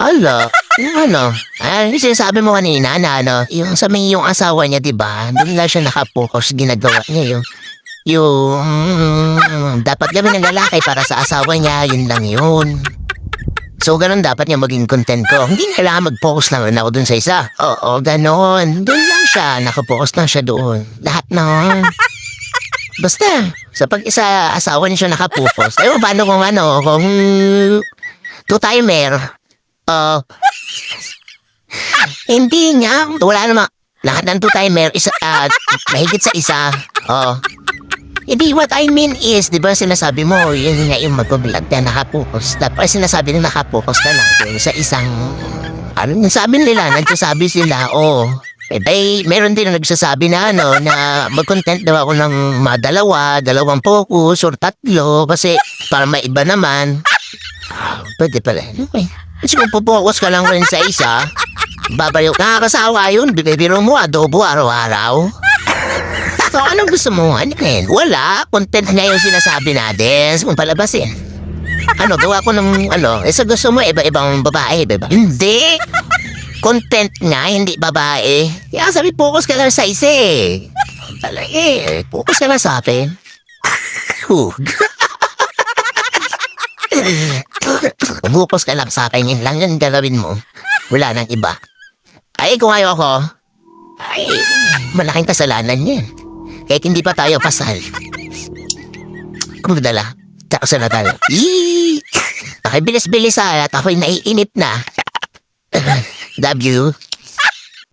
Ala, yung ano, yung sinasabi mo kanina na yung sa may yung asawa niya, di ba? Doon lang siya nakapokus, ginagawa niya dapat gawin ng lalaki para sa asawa niya, yun lang yun. So, ganun dapat niya maging content ko. Hindi na kailangan mag-focus lang ako dun sa isa. Oo, ganun. Doon lang siya, nakapokus lang siya doon. Lahat na. Basta, sa pag-isa asawa niya siya nakapokus. Ewan, paano kung two-timer? Hindi nga. Wala naman. Lahat ng two-timer, mahigit sa isa. Hindi, what I mean is, di ba sinasabi mo, yun nga yung mag-vlog na nakapokus. Tapos sinasabi na nakapokus na lang yun sa isang, sabi nila, nagsasabi sila, meron din na nagsasabi na na mag-content daw ako ng dalawang focus or tatlo, kasi para maiba naman. Pwede pala. Okay. Kasi kung pupokus ka lang rin sa isa, babayo, nakakasawa yun, bibiro mo adobo araw-araw. So, anong gusto mo? Wala. Content nga yung sinasabi natin. Kung palabasin. Gawa ko ng sa gusto mo, iba-ibang babae, diba? Hindi. Content nga, hindi babae. Kaya sabi, focus ka lang sa isa eh. Focus ka lang sa akin. Focus ka lang sa akin, yun lang yung gagawin mo. Wala nang iba. Kung ayoko, malaking kasalanan yan. Kahit hindi pa tayo pasal. Kung madala, tapos na tayo. Pakibilis-bilis at ako'y naiinip na. W.